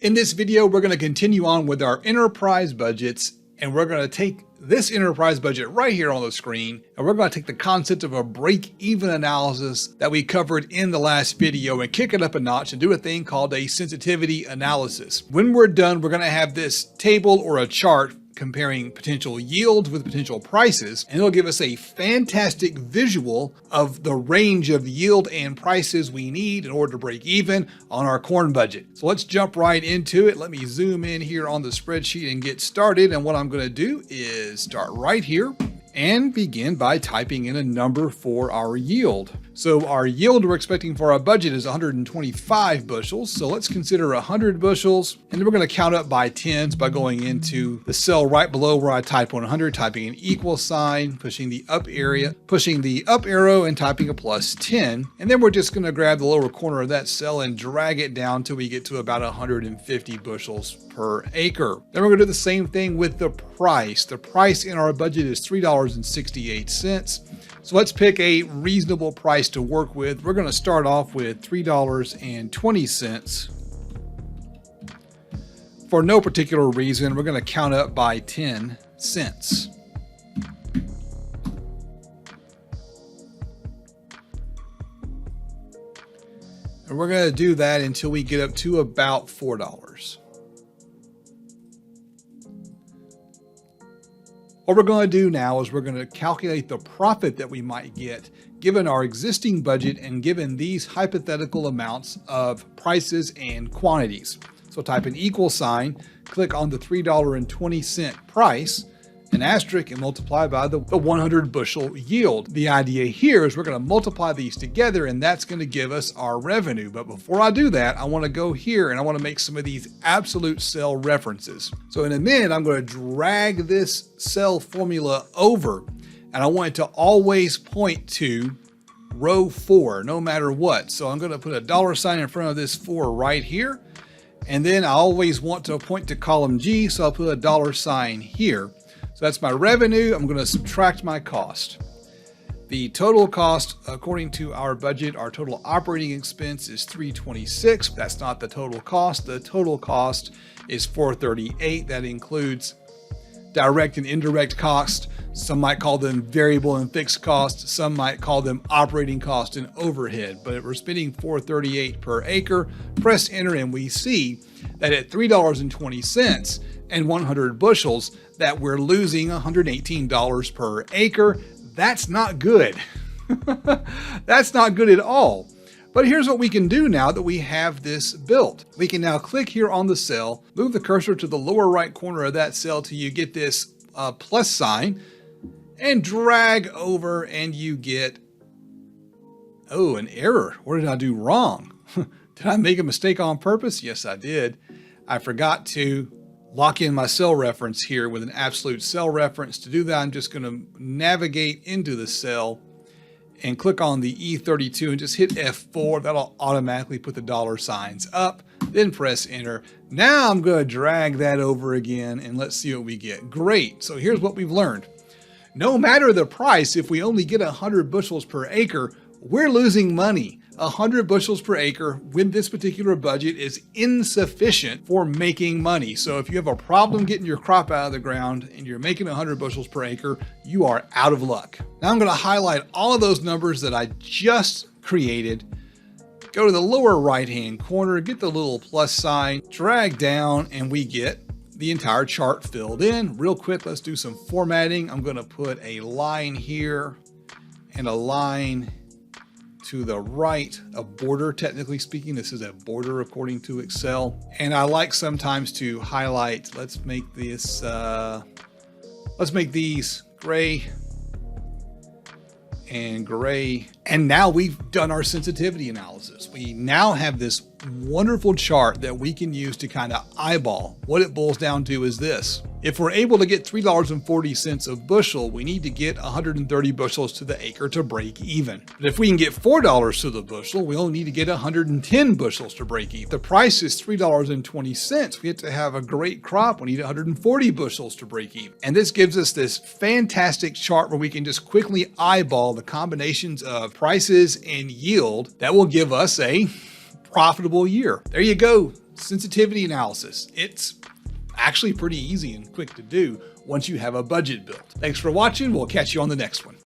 In this video, we're going to continue on with our enterprise budgets, and we're going to take this enterprise budget right here on the screen, and we're going to take the concept of a break-even analysis that we covered in the last video and kick it up a notch and do a thing called a sensitivity analysis. When we're done, we're going to have this table or a chart comparing potential yields with potential prices, and it'll give us a fantastic visual of the range of yield and prices we need in order to break even on our corn budget. So let's jump right into it. Let me zoom in here on the spreadsheet and get started. And what I'm going to do is start right here and begin by typing in a number for our yield. So our yield we're expecting for our budget is 125 bushels. So let's consider 100 bushels, and then we're going to count up by tens by going into the cell right below where I type 100, typing an equal sign, pushing the up arrow and typing a plus 10. And then we're just going to grab the lower corner of that cell and drag it down till we get to about 150 bushels per acre. Then we're going to do the same thing with the price. The price in our budget is $3.68. So let's pick a reasonable price to work with. We're going to start off with $3.20. For no particular reason, we're going to count up by 10 cents. And we're going to do that until we get up to about $4. What we're going to do now is we're going to calculate the profit that we might get given our existing budget and given these hypothetical amounts of prices and quantities. So type an equal sign, click on the $3.20 price, an asterisk, and multiply by the 100 bushel yield. The idea here is we're going to multiply these together, and that's going to give us our revenue. But before I do that, I want to go here and I want to make some of these absolute cell references. So in a minute, I'm going to drag this cell formula over, and I want it to always point to row 4, no matter what. So I'm going to put a dollar sign in front of this 4 right here. And then I always want to point to column G, so I'll put a dollar sign here. So that's my revenue. I'm going to subtract my cost. The total cost, according to our budget, our total operating expense is $326. That's not the total cost. The total cost is $438. That includes direct and indirect cost. Some might call them variable and fixed costs. Some might call them operating cost and overhead. But we're spending $438 per acre. Press enter, and we see that at $3.20 and 100 bushels, that we're losing $118 per acre. That's not good. That's not good at all. But here's what we can do now that we have this built. We can now click here on the cell, move the cursor to the lower right corner of that cell till you get this plus sign, and drag over, and you get, oh, an error. What did I do wrong? Did I make a mistake on purpose? Yes, I did. I forgot to lock in my cell reference here with an absolute cell reference. To do that, I'm just going to navigate into the cell and click on the E32 and just hit F4. That'll automatically put the dollar signs up, then press enter. Now I'm going to drag that over again, and let's see what we get. Great. So here's what we've learned. No matter the price, if we only get 100 bushels per acre, we're losing money. 100 bushels per acre with this particular budget is insufficient for making money. So if you have a problem getting your crop out of the ground and you're making 100 bushels per acre, you are out of luck. Now I'm going to highlight all of those numbers that I just created. Go to the lower right-hand corner, get the little plus sign, drag down, and we get the entire chart filled in. Real quick, let's do some formatting. I'm going to put a line here and a line to the right, a border. Technically speaking, this is a border according to Excel. And I like sometimes to highlight. Let's make this, let's make these gray and gray. And now we've done our sensitivity analysis. We now have this wonderful chart that we can use to kind of eyeball. What it boils down to is this. If we're able to get $3.40 a bushel, we need to get 130 bushels to the acre to break even. But if we can get $4 to the bushel, we only need to get 110 bushels to break even. The price is $3.20. We have to have a great crop. We need 140 bushels to break even. And this gives us this fantastic chart where we can just quickly eyeball the combinations of prices and yield that will give us a profitable year. There you go. sensitivity analysis. It's actually pretty easy and quick to do once you have a budget built. Thanks for watching. We'll catch you on the next one.